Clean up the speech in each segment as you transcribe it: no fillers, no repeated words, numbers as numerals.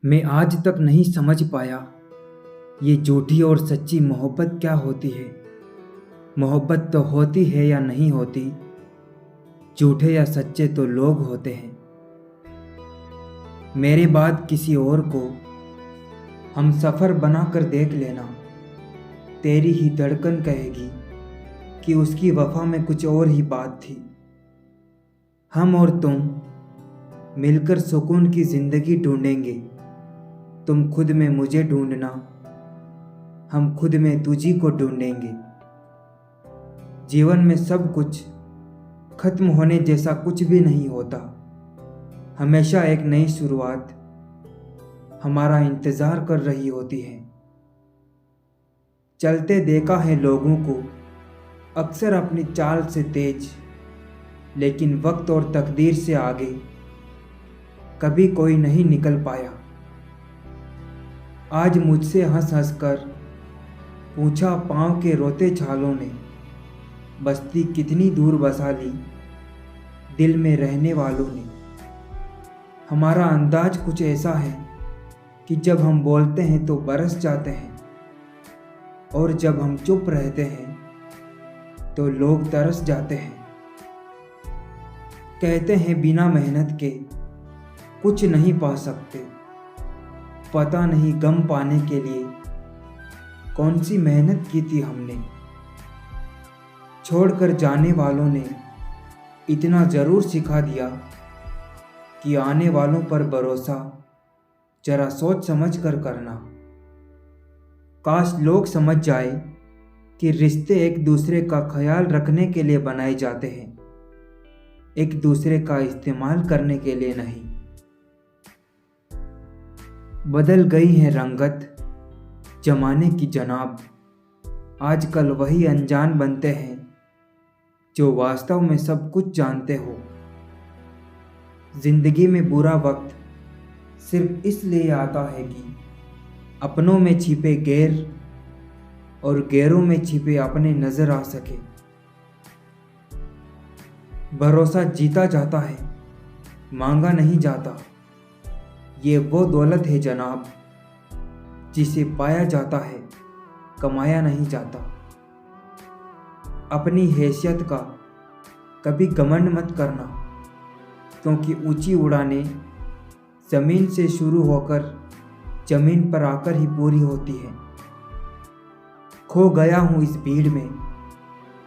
मैं आज तक नहीं समझ पाया ये झूठी और सच्ची मोहब्बत क्या होती है। मोहब्बत तो होती है या नहीं होती, झूठे या सच्चे तो लोग होते हैं। मेरे बाद किसी और को हम सफ़र बना कर देख लेना, तेरी ही धड़कन कहेगी कि उसकी वफा में कुछ और ही बात थी। हम और तुम मिलकर सुकून की ज़िंदगी ढूंढेंगे, तुम खुद में मुझे ढूंढना, हम खुद में तुझी को ढूंढेंगे। जीवन में सब कुछ खत्म होने जैसा कुछ भी नहीं होता, हमेशा एक नई शुरुआत हमारा इंतज़ार कर रही होती है। चलते देखा है लोगों को अक्सर अपनी चाल से तेज, लेकिन वक्त और तकदीर से आगे कभी कोई नहीं निकल पाया। आज मुझसे हंस हंस कर पूछा पाँव के रोते छालों ने, बस्ती कितनी दूर बसा ली दिल में रहने वालों ने। हमारा अंदाज कुछ ऐसा है कि जब हम बोलते हैं तो बरस जाते हैं, और जब हम चुप रहते हैं तो लोग तरस जाते हैं। कहते हैं बिना मेहनत के कुछ नहीं पा सकते, पता नहीं गम पाने के लिए कौन सी मेहनत की थी हमने। छोड़कर जाने वालों ने इतना ज़रूर सिखा दिया कि आने वालों पर भरोसा जरा सोच समझ कर करना। काश लोग समझ जाए कि रिश्ते एक दूसरे का ख्याल रखने के लिए बनाए जाते हैं, एक दूसरे का इस्तेमाल करने के लिए नहीं। बदल गई है रंगत जमाने की जनाब, आजकल वही अनजान बनते हैं जो वास्तव में सब कुछ जानते हो। जिंदगी में बुरा वक्त सिर्फ इसलिए आता है कि अपनों में छिपे गैर और गैरों में छिपे अपने नजर आ सके। भरोसा जीता जाता है, मांगा नहीं जाता। ये वो दौलत है जनाब जिसे पाया जाता है, कमाया नहीं जाता। अपनी हैसियत का कभी घमंड मत करना, क्योंकि ऊंची उड़ानें ज़मीन से शुरू होकर ज़मीन पर आकर ही पूरी होती है। खो गया हूँ इस भीड़ में,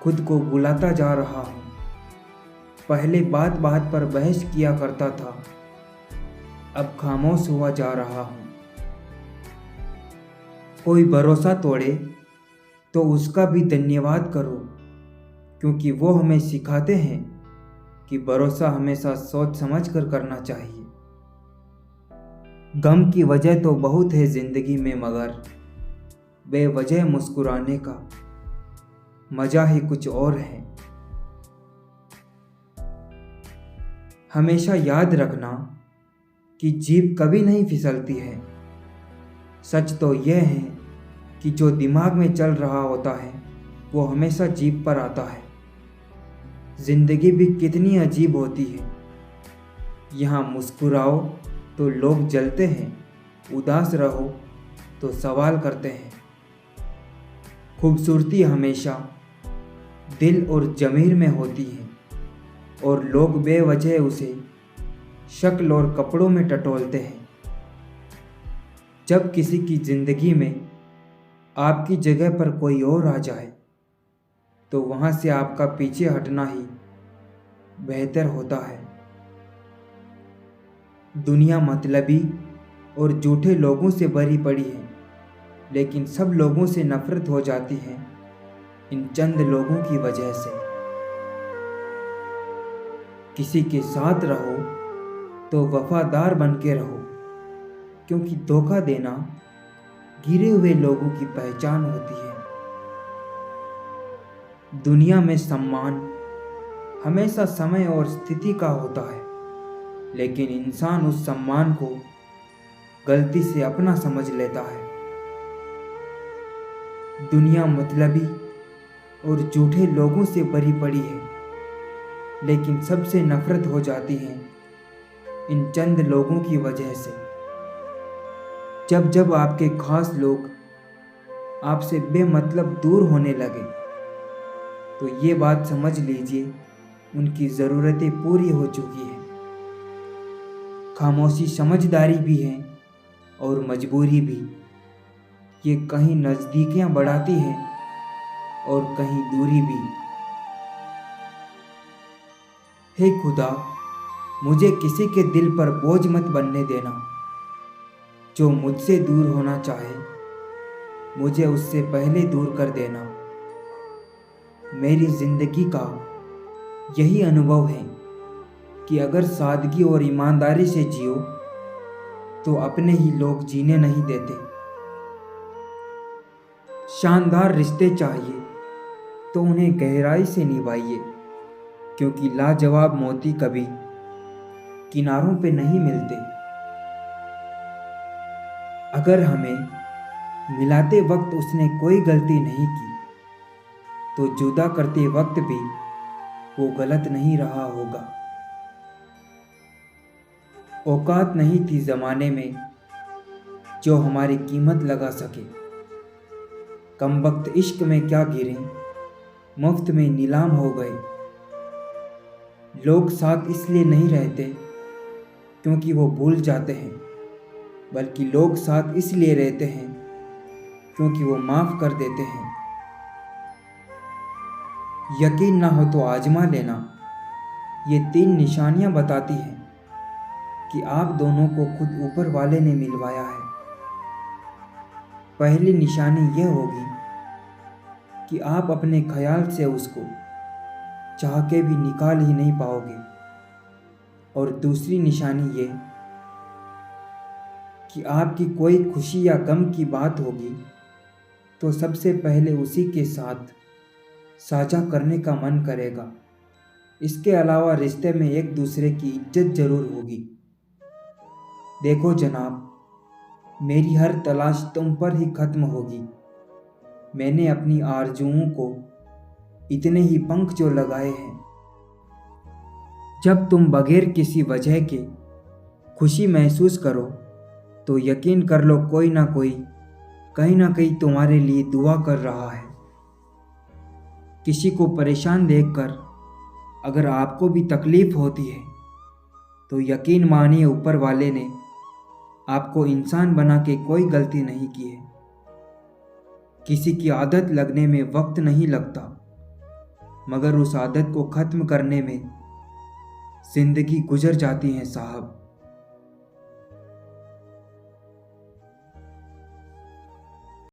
खुद को बुलाता जा रहा हूँ। पहले बात बात पर बहस किया करता था, अब खामोश हुआ जा रहा हूँ। कोई भरोसा तोड़े तो उसका भी धन्यवाद करो, क्योंकि वो हमें सिखाते हैं कि भरोसा हमेशा सोच समझ कर करना चाहिए। गम की वजह तो बहुत है जिंदगी में, मगर बेवजह मुस्कुराने का मजा ही कुछ और है। हमेशा याद रखना कि जीभ कभी नहीं फिसलती है। सच तो यह है कि जो दिमाग में चल रहा होता है वो हमेशा जीभ पर आता है। जिंदगी भी कितनी अजीब होती है, यहाँ मुस्कुराओ तो लोग जलते हैं, उदास रहो तो सवाल करते हैं। खूबसूरती हमेशा दिल और ज़मीर में होती है, और लोग बेवजह उसे शक्ल और कपड़ों में टटोलते हैं। जब किसी की ज़िंदगी में आपकी जगह पर कोई और आ जाए तो वहाँ से आपका पीछे हटना ही बेहतर होता है। दुनिया मतलबी और झूठे लोगों से भरी पड़ी है, लेकिन सब लोगों से नफरत हो जाती है इन चंद लोगों की वजह से। किसी के साथ रहो तो वफादार बन के रहो, क्योंकि धोखा देना गिरे हुए लोगों की पहचान होती है। दुनिया में सम्मान हमेशा समय और स्थिति का होता है, लेकिन इंसान उस सम्मान को गलती से अपना समझ लेता है। दुनिया मतलबी और झूठे लोगों से भरी पड़ी है, लेकिन सबसे नफरत हो जाती है इन चंद लोगों की वजह से। जब जब आपके खास लोग आपसे बेमतलब दूर होने लगे तो ये बात समझ लीजिए उनकी ज़रूरतें पूरी हो चुकी हैं। खामोशी समझदारी भी है और मजबूरी भी। ये कहीं नज़दीकियाँ बढ़ाती है और कहीं दूरी भी। हे खुदा, मुझे किसी के दिल पर बोझ मत बनने देना। जो मुझसे दूर होना चाहे मुझे उससे पहले दूर कर देना। मेरी जिंदगी का यही अनुभव है कि अगर सादगी और ईमानदारी से जियो तो अपने ही लोग जीने नहीं देते। शानदार रिश्ते चाहिए तो उन्हें गहराई से निभाइए, क्योंकि लाजवाब मोती कभी किनारों पे नहीं मिलते। अगर हमें मिलाते वक्त उसने कोई गलती नहीं की तो जुदा करते वक्त भी वो गलत नहीं रहा होगा। औकात नहीं थी ज़माने में जो हमारी कीमत लगा सके। कमबख्त इश्क में क्या गिरे, मुफ्त में नीलाम हो गए। लोग साथ इसलिए नहीं रहते क्योंकि वो भूल जाते हैं, बल्कि लोग साथ इसलिए रहते हैं क्योंकि वो माफ़ कर देते हैं। यकीन ना हो तो आजमा लेना। ये 3 निशानियां बताती हैं कि आप दोनों को खुद ऊपर वाले ने मिलवाया है। पहली निशानी यह होगी कि आप अपने ख्याल से उसको चाह के भी निकाल ही नहीं पाओगे। और दूसरी निशानी ये कि आपकी कोई खुशी या गम की बात होगी तो सबसे पहले उसी के साथ साझा करने का मन करेगा। इसके अलावा रिश्ते में एक दूसरे की इज्जत जरूर होगी। देखो जनाब, मेरी हर तलाश तुम पर ही खत्म होगी। मैंने अपनी आरज़ुओं को इतने ही पंख जो लगाए हैं। जब तुम बगैर किसी वजह के खुशी महसूस करो तो यकीन कर लो कोई ना कोई कहीं ना कहीं तुम्हारे लिए दुआ कर रहा है। किसी को परेशान देखकर अगर आपको भी तकलीफ होती है तो यकीन मानिए ऊपर वाले ने आपको इंसान बना के कोई गलती नहीं की है। किसी की आदत लगने में वक्त नहीं लगता, मगर उस आदत को ख़त्म करने में ज़िंदगी गुजर जाती है साहब।